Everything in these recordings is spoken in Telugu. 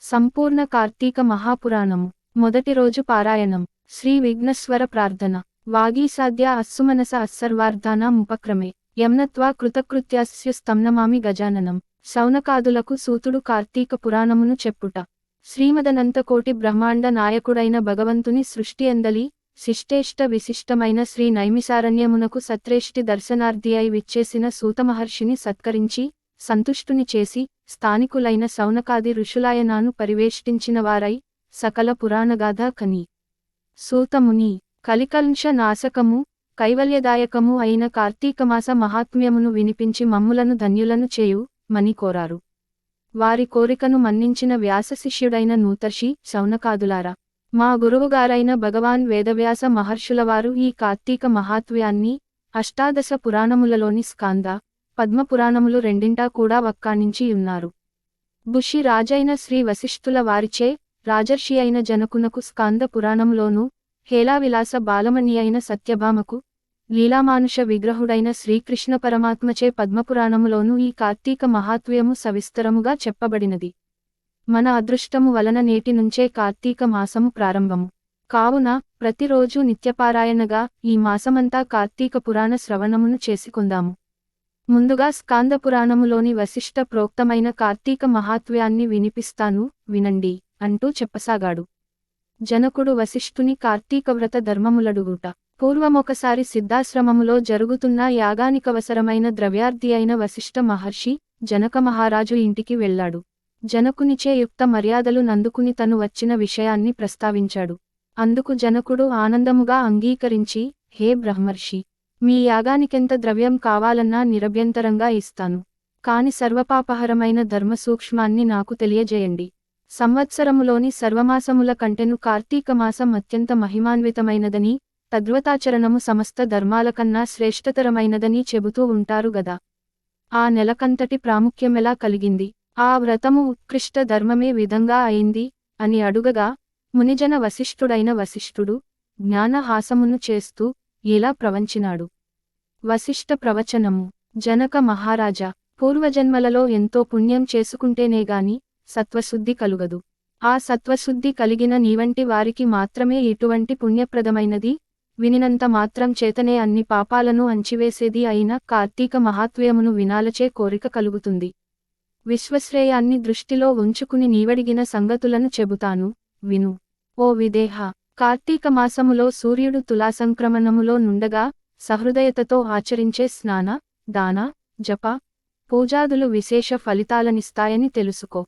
సంపూర్ణ కార్తీక మహాపురాణము మొదటి రోజు పారాయణం శ్రీ విఘ్నేశ్వర ప్రార్థన వాగీసాద్య అస్సుమనస అస్సర్వార్థానాముపక్రమే యమ్నత్వా కృతకృత్యాస్య స్తమ్నమామి గజాననం శౌనకాదులకు సూతుడు కార్తీక పురాణమును చెప్పుట శ్రీమదనంతకోటి బ్రహ్మాండ నాయకుడైన భగవంతుని సృష్టి ఎందలి శిష్టేష్ట విశిష్టమైన శ్రీ నైమిసారణ్యమునకు సత్రేష్టి దర్శనార్థి అయి విచ్చేసిన సూతమహర్షిని సత్కరించి సంతుష్టుని చేసి స్థానికులైన శౌనకాది ఋషులాయనాను పరివేష్టించిన వారై సకల పురాణగాథ కని సూతముని కలికల్ష నాశకము కైవల్యదాయకము అయిన కార్తీకమాస మహాత్మ్యమును వినిపించి మమ్ములను ధన్యులను చేయు మని కోరారు. వారి కోరికను మన్నించిన వ్యాసశిష్యుడైన నూతర్షి శౌనకాదులారా, మా గురువుగారైన భగవాన్ వేదవ్యాస మహర్షులవారు ఈ కార్తీక మహాత్మ్యాన్ని అష్టాదశ పురాణములలోని స్కాంద పద్మపురాణములు రెండింటా కూడా వక్కాణించి ఉన్నారు. బుషి రాజైన శ్రీ వశిష్ఠుల వారిచే రాజర్షి అయిన జనకునకు స్కాంద పురాణంలోనూ, హేలావిలాస బాలమణి అయిన సత్యభామకు లీలామానుష విగ్రహుడైన శ్రీకృష్ణ పరమాత్మచే పద్మపురాణములోనూ ఈ కార్తీక మహాత్మ్యము సవిస్తరముగా చెప్పబడినది. మన అదృష్టము వలన నేటి నుంచే కార్తీక మాసము ప్రారంభము కావున ప్రతిరోజు నిత్యపారాయణగా ఈ మాసమంతా కార్తీక పురాణ శ్రవణమును చేసుకుందాము. ముందుగా స్కాంద పురాణములోని వశిష్ఠ ప్రోక్తమైన కార్తీక మహాత్మ్యాన్ని వినిపిస్తాను వినండి అంటూ చెప్పసాగాడు. జనకుడు వశిష్ఠుని కార్తీక వ్రత ధర్మములడుగుట. పూర్వమొకసారి సిద్ధాశ్రమములో జరుగుతున్న యాగానికవసరమైన ద్రవ్యార్థి అయిన వశిష్ఠ మహర్షి జనక మహారాజు ఇంటికి వెళ్ళాడు. జనకునిచే యుక్త మర్యాదలు నందుకుని తను వచ్చిన విషయాన్ని ప్రస్తావించాడు. అందుకు జనకుడు ఆనందముగా అంగీకరించి, హే బ్రహ్మర్షి, మీ యాగానికెంత ద్రవ్యం కావాలన్నా నిరభ్యంతరంగా ఇస్తాను. కాని సర్వపాపహరమైన ధర్మ సూక్ష్మాన్ని నాకు తెలియజేయండి. సంవత్సరములోని సర్వమాసముల కంటెను కార్తీకమాసం అత్యంత మహిమాన్వితమైనదని, తద్వ్రతాచరణము సమస్త ధర్మాల కన్నా శ్రేష్టతరమైనదని చెబుతూ ఉంటారు గదా. ఆ నెలకంతటి ప్రాముఖ్యమెలా కలిగింది? ఆ వ్రతము ఉత్కృష్ట ధర్మమే విధంగా అయింది అని అడుగగా, మునిజన వశిష్ఠుడైన వశిష్ఠుడు జ్ఞానహాసమును చేస్తూ ఇలా ప్రవంచినాడు. వశిష్ఠ ప్రవచనము. జనక మహారాజా, పూర్వజన్మలలో ఎంతో పుణ్యం చేసుకుంటేనేగాని సత్వశుద్ధి కలుగదు. ఆ సత్వశుద్ధి కలిగిన నీవంటి వారికి మాత్రమే ఇటువంటి పుణ్యప్రదమైనది, వినినంత మాత్రం చేతనే అన్ని పాపాలను అంచివేసేది అయిన కార్తీక మహాత్మ్యమును వినాలచే కోరిక కలుగుతుంది. విశ్వశ్రేయాన్ని దృష్టిలో ఉంచుకుని నీవడిగిన సంగతులను చెబుతాను విను. ఓ విదేహ, కార్తీక మాసములో సూర్యుడు తులాసంక్రమణములో నుండగా సహృదయతతో ఆచరించే స్నాన, దాన, జప, పూజాదులు విశేష ఫలితాలనిస్తాయని తెలుసుకో.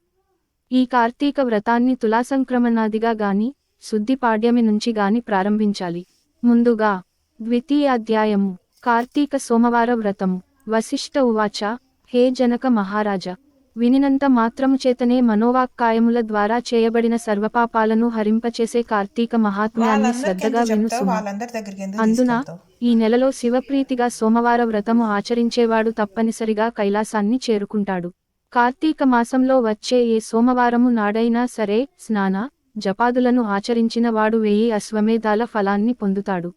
ఈ కార్తీక వ్రతాన్ని తులాసంక్రమణాదిగా గాని శుద్ధి పాడ్యమి నుంచి గాని ప్రారంభించాలి. ముందుగా ద్వితీయాధ్యాయము. కార్తీక సోమవార వ్రతము. వశిష్ఠ ఉవాచ, హే జనక మహారాజా, వినినంత మాత్రము చేతనే మనోవాక్కాయముల ద్వారా చేయబడిన సర్వపాపాలను హరింపచేసే కార్తీక మహాత్మ్యాన్ని శ్రద్ధగా వినుసుము. అందున ఈ నెలలో శివప్రీతిగా సోమవార వ్రతము ఆచరించేవాడు తప్పనిసరిగా కైలాసాన్ని చేరుకుంటాడు. కార్తీక మాసంలో వచ్చే ఏ సోమవారము నాడైనా సరే స్నాన, జపాదులను ఆచరించిన వాడు 1000 అశ్వమేధాల ఫలాన్ని పొందుతాడు.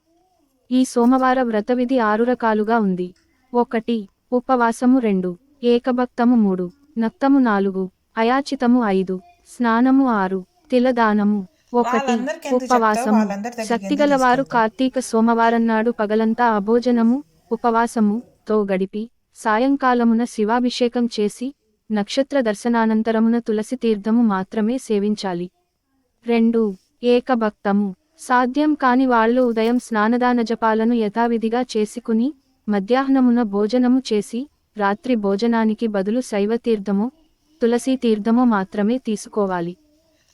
ఈ సోమవార వ్రతవిధి 6 రకాలుగా ఉంది. 1. ఉపవాసము 2. ఏకభక్తము 3. నక్తము 4. అయాచితము 5. స్నానము 6. తిలదానము 1. ఉపవాసము. శక్తిగలవారు కార్తీక సోమవారన్నాడు పగలంతా అభోజనము, ఉపవాసము తో గడిపి సాయంకాలమున శివాభిషేకం చేసి నక్షత్ర దర్శనానంతరమున తులసి తీర్థము మాత్రమే సేవించాలి. 2. ఏకభక్తము. సాధ్యం కాని వాళ్ళు ఉదయం స్నానదాన జపాలను యథావిధిగా చేసుకుని మధ్యాహ్నమున భోజనము చేసి రాత్రి భోజనానికి బదులు శైవతీర్థమో తులసీ తీర్థమో మాత్రమే తీసుకోవాలి.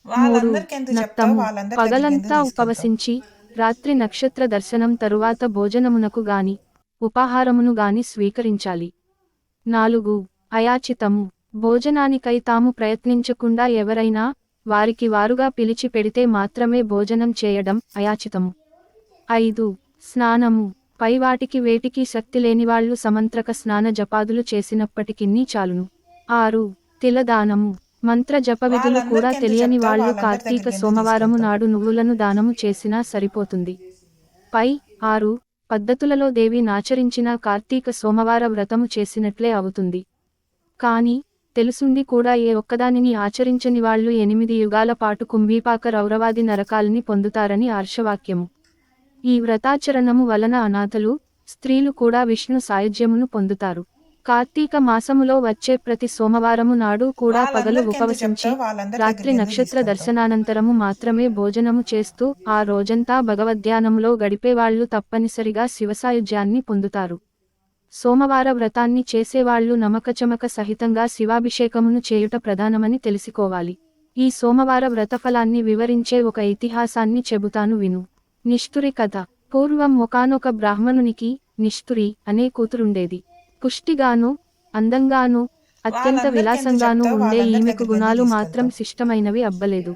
3. నక్తము. పగలంతా ఉపవసించి రాత్రి నక్షత్ర దర్శనం తరువాత భోజనమునకు గాని ఉపాహారమును గాని స్వీకరించాలి. 4. అయాచితము. భోజనానికై తాము ప్రయత్నించకుండా ఎవరైనా వారికి వారుగా పిలిచి పెడితే మాత్రమే భోజనం చేయడం అయాచితము. 5. స్నానము. పైవాటికి వేటికి శక్తి లేనివాళ్లు సమంత్రక స్నాన జపాదులు చేసినప్పటికిన్నీ చాలును. 6. తిలదానము. మంత్ర జపవిధులు కూడా తెలియని వాళ్ళు కార్తీక సోమవారము నాడు నువ్వులను దానము చేసినా సరిపోతుంది. పై 6 పద్ధతులలో దేవి నాచరించిన కార్తీక సోమవార వ్రతము చేసినట్లే అవుతుంది. కాని తెలుసుండి కూడా ఏ ఒక్కదానిని ఆచరించని వాళ్ళు 8 యుగాల పాటు కుంభీపాక రౌరవాది నరకాల్ని పొందుతారని ఆర్షవాక్యము. ఈ వ్రతాచరణము వలన అనాథలు, స్త్రీలు కూడా విష్ణు సాయుజ్యమును పొందుతారు. కార్తీక మాసములో వచ్చే ప్రతి సోమవారము నాడు కూడా పగలు ఉపవసించి రాత్రి నక్షత్ర దర్శనానంతరము మాత్రమే భోజనము చేస్తూ ఆ రోజంతా భగవద్ధ్యానంలో గడిపేవాళ్లు తప్పనిసరిగా శివసాయుజ్యాన్ని పొందుతారు. సోమవార వ్రతాన్ని చేసేవాళ్లు నమకచమక సహితంగా శివాభిషేకమును చేయుట ప్రధానమని తెలుసుకోవాలి. ఈ సోమవార వ్రతఫలాన్ని వివరించే ఒక ఇతిహాసాన్ని చెబుతాను విను. నిష్ఠురి కథ. పూర్వం ఒకానొక బ్రాహ్మణునికి నిష్ఠురి అనే కూతురుండేది. పుష్టిగాను, అందంగాను, అత్యంత విలాసంగాను ఉండే ఈమెకు గుణాలు మాత్రం శిష్టమైనవి అబ్బలేదు.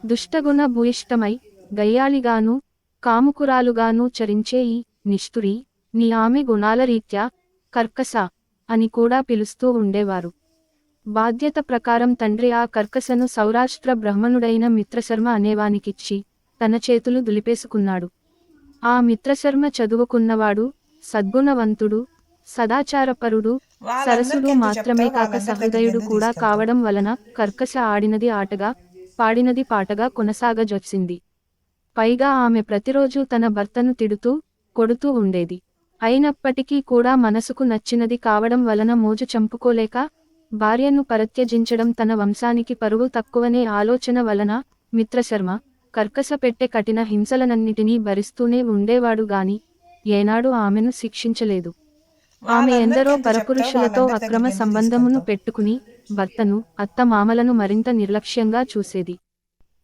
దుష్టగుణ భూయిష్టమై, గయ్యాళిగాను, కాముకురాలుగాను చరించే ఈ నిష్ఠురి ని ఆమె గుణాల రీత్యా కర్కస అని కూడా పిలుస్తూ ఉండేవారు. బాధ్యత ప్రకారం తండ్రి ఆ కర్కసను సౌరాష్ట్ర బ్రాహ్మణుడైన మిత్రశర్మ అనేవానికిచ్చి తన చేతులు దులిపేసుకున్నాడు. ఆ మిత్రశర్మ చదువుకున్నవాడు, సద్గుణవంతుడు, సదాచారపరుడు, సరసుడు మాత్రమే కాక సహృదయుడు కూడా కావడం వలన కర్కస ఆడినది ఆటగా, పాడినది పాటగా కొనసాగజొచ్చింది. పైగా ఆమె ప్రతిరోజూ తన భర్తను తిడుతూ, కొడుతూ ఉండేది. అయినప్పటికీ కూడా మనసుకు నచ్చినది కావడం వలన మోజు చంపుకోలేక, భార్యను పరిత్యజించడం తన వంశానికి పరువు తక్కువనే ఆలోచన వలన మిత్రశర్మ కర్కస పెట్టే కఠిన హింసలనన్నిటినీ భరిస్తూనే ఉండేవాడు గాని ఏనాడు ఆమెను శిక్షించలేదు. ఆమె ఎందరో పరపురుషులతో అక్రమ సంబంధమును పెట్టుకుని భర్తను, అత్తమామలను మరింత నిర్లక్ష్యంగా చూసేది.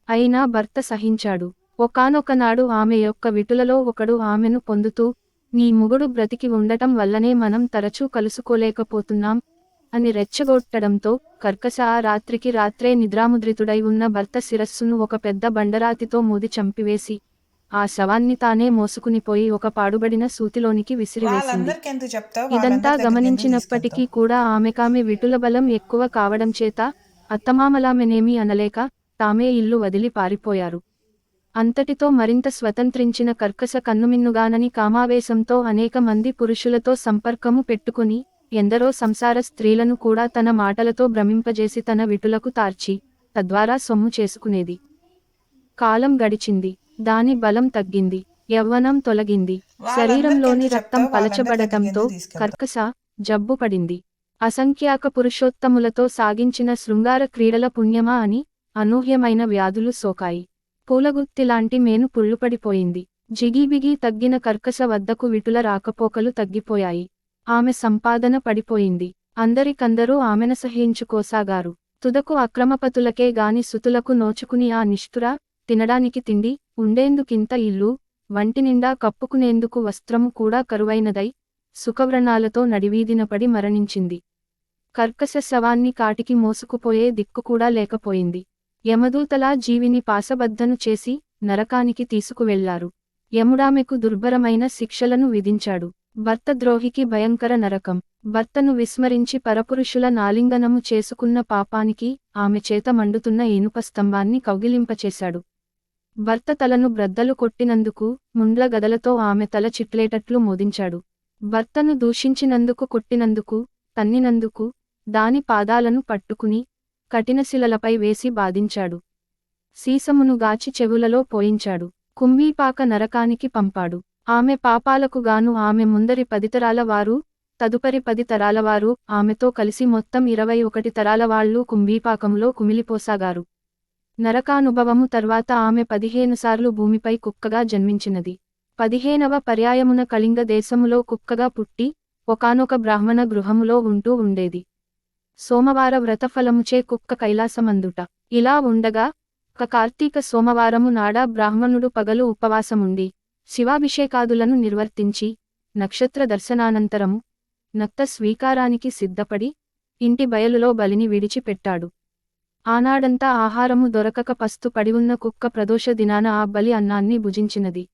అయినా భర్త సహించాడు. ఒకానొకనాడు ఆమె యొక్క విటులలో ఒకడు ఆమెను పొందుతూ, నీ మొగుడు బ్రతికి ఉండటం వల్లనే మనం తరచూ కలుసుకోలేకపోతున్నాం అని రెచ్చగొట్టడంతో కర్కస ఆ రాత్రికి రాత్రే నిద్రాముద్రితుడై ఉన్న భర్త శిరస్సును ఒక పెద్ద బండరాతితో మోది చంపివేసి ఆ శవాన్ని తానే మోసుకునిపోయి ఒక పాడుబడిన సూతిలోనికి విసిరివేసింది. ఇదంతా గమనించినప్పటికీ కూడా ఆమెకామె విటుల బలం ఎక్కువ కావడం చేత అత్తమామలామెనేమీ అనలేక తామే ఇల్లు వదిలి పారిపోయారు. అంతటితో మరింత స్వతంత్రించిన కర్కస కన్నుమిన్నుగానని కామావేశంతో అనేక మంది పురుషులతో సంపర్కము పెట్టుకుని ఎందరో సంసార స్త్రీలను కూడా తన మాటలతో భ్రమింపజేసి తన విటులకు తార్చి తద్వారా సొమ్ము చేసుకునేది. కాలం గడిచింది. దాని బలం తగ్గింది. యవ్వనం తొలగింది. శరీరంలోని రక్తం పలచబడటంతో కర్కస జబ్బు పడింది. అసంఖ్యాక పురుషోత్తములతో సాగించిన శృంగార క్రీడల పుణ్యమా అని అనూహ్యమైన వ్యాధులు సోకాయి. పూలగుత్తిలాంటి మేను పుళ్ళుపడిపోయింది. జిగీబిగీ తగ్గిన కర్కస వద్దకు విటుల రాకపోకలు తగ్గిపోయాయి. ఆమె సంపాదన పడిపోయింది. అందరికందరూ ఆమెనసహించుకోసాగారు. తుదకు అక్రమపతులకే గాని సుతులకు నోచుకుని ఆ నిష్ఠుర తినడానికి తిండి, ఉండేందుకింత ఇల్లు, వంటినిండా కప్పుకునేందుకు వస్త్రము కూడా కరువైనదై సుఖవ్రణాలతో నడివీధినపడి మరణించింది. కర్కస శవాన్ని కాటికి మోసుకుపోయే దిక్కుకూడా లేకపోయింది. యమదూతలా జీవిని పాశబద్ధను చేసి నరకానికి తీసుకువెళ్లారు. యముడామెకు దుర్భరమైన శిక్షలను విధించాడు. భర్తద్రోహికి భయంకర నరకం. భర్తను విస్మరించి పరపురుషుల నాలింగనము చేసుకున్న పాపానికి ఆమె చేత మండుతున్న ఇనుప స్తంభాన్ని కౌగిలింపచేశాడు. భర్త తలను బ్రద్దలు కొట్టినందుకు ముండ్ల గదలతో ఆమె తల చిట్లేటట్లు మోదించాడు. భర్తను దూషించినందుకు, కొట్టినందుకు, తన్నినందుకు దాని పాదాలను పట్టుకుని కఠినశిలలపై వేసి బాధించాడు. సీసమును గాచి చెవులలో పోయించాడు. కుంభీపాక నరకానికి పంపాడు. ఆమె పాపాలకు గాను ఆమె ముందరి 10 తరాల వారు, తదుపరి 10 తరాల వారు ఆమెతో కలిసి మొత్తం 21 తరాల వాళ్లు కుంభీపాకంలో కుమిలిపోసాగారు. నరకానుభవము తర్వాత ఆమె 15 సార్లు భూమిపై కుక్కగా జన్మించినది. 15వ పర్యాయమున కళింగ దేశములో కుక్కగా పుట్టి ఒకానొక బ్రాహ్మణ గృహములో ఉంటూ ఉండేది. సోమవార వ్రతఫలముచే కుక్క కైలాసమందుట. ఇలా ఉండగా కార్తీక సోమవారము నాడ బ్రాహ్మణుడు పగలు ఉపవాసముండి శివాభిషేకాదులను నిర్వర్తించి నక్షత్ర దర్శనానంతరము నక్త స్వీకారానికి సిద్ధపడి ఇంటి బయలులో బలిని విడిచిపెట్టాడు. ఆనాడంతా ఆహారము దొరకక పస్తు పడివున్న కుక్క ప్రదోష దినాన ఆ బలి అన్నాన్ని భుజించినది.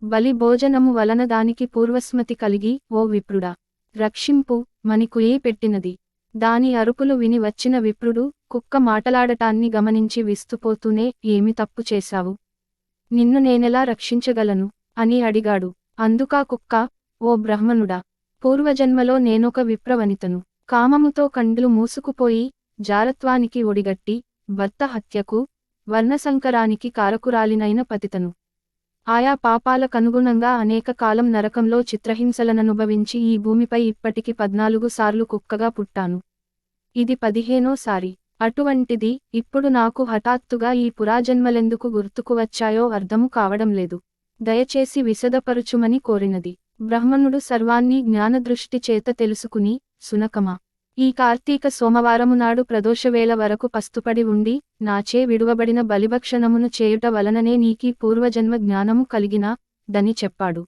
బలి భోజనము వలన దానికి పూర్వస్మతి కలిగి, ఓ విప్రుడా, రక్షింపు మని కుయ్యి పెట్టినది. దాని అరుపులు విని వచ్చిన విప్రుడు కుక్క మాటలాడటాన్ని గమనించి విస్తుపోతూనే, ఏమి తప్పు చేశావు? నిన్ను నేనెలా రక్షించగలను అని అడిగాడు. అందుకా కుక్క, ఓ బ్రాహ్మణుడా, పూర్వజన్మలో నేనొక విప్రవనితను. కామముతో కండ్లు మూసుకుపోయి జారత్వానికి ఒడిగట్టి భర్త హత్యకు వర్ణసంకరానికి కారకురాలినైన పతితను ఆయా పాపాలకనుగుణంగా అనేక కాలం నరకంలో చిత్రహింసలననుభవించి ఈ భూమిపై ఇప్పటికి 14 సార్లు కుక్కగా పుట్టాను. ఇది 15వ సారి. అటువంటిది ఇప్పుడు నాకు హఠాత్తుగా ఈ పురాజన్మలెందుకు గుర్తుకు వచ్చాయో అర్థము కావడం లేదు. దయచేసి విశదపరుచుమని కోరినది. బ్రహ్మణుడు సర్వాన్ని జ్ఞానదృష్టి చేత తెలుసుకుని, సునకమా, ఈ కార్తీక సోమవారము నాడు ప్రదోషవేళ వరకు పస్తుపడి ఉండి, నాచే విడువబడిన బలిభక్షణమును చేయుట వలననే నీకీ పూర్వజన్మ జ్ఞానము కలిగినా దని చెప్పాడు.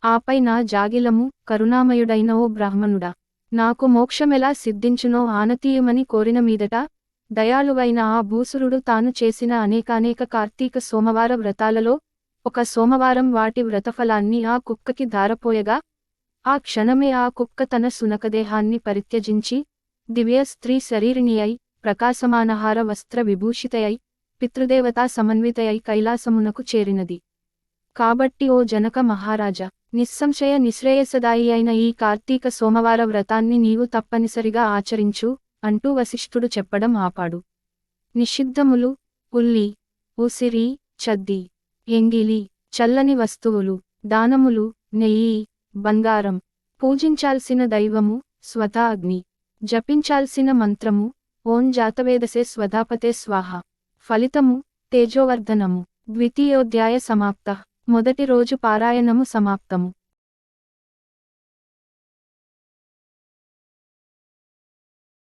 ఆపై నా జాగిలము కరుణామయుడైన ఓ బ్రాహ్మణుడా, నాకు మోక్షమెలా సిద్ధించునో ఆనతీయుమని కోరిన మీదట, దయాళువైన ఆ భూసురుడు తాను చేసిన అనేకానేక కార్తీక సోమవార వ్రతాలలో ఒక సోమవారం వాటి వ్రతఫలాన్ని ఆ కుక్కకి ధారపోయగా, ఆ క్షణమే ఆ కుక్క తన సునకదేహాన్ని పరిత్యజించి దివ్య స్త్రీ శరీరిణి అయి ప్రకాశమానహార వస్త్ర విభూషితయై పితృదేవతా సమన్వితయై కైలాసమునకు చేరినది. కాబట్టి ఓ జనక మహారాజా, నిస్సంశయ నిశ్రేయసదాయి అయిన ఈ కార్తీక సోమవార వ్రతాన్ని నీవు తప్పనిసరిగా ఆచరించు అంటూ వశిష్ఠుడు చెప్పడం ఆపాడు. నిషిద్ధములు ఉల్లి, ఉసిరి, చద్ది, ఎంగిలి, చల్లని వస్తువులు, దానములు, నెయ్యి, బంగారం, పూజించాల్సిన దైవము స్వతా అగ్ని, జపించాల్సిన మంత్రము ఓం జాతవేదసే స్వధాపతే స్వాహ. ఫలితము తేజోవర్ధనము. ద్వితీయోధ్యాయ సమాప్త. మొదటి రోజు పారాయణము సమాప్తము.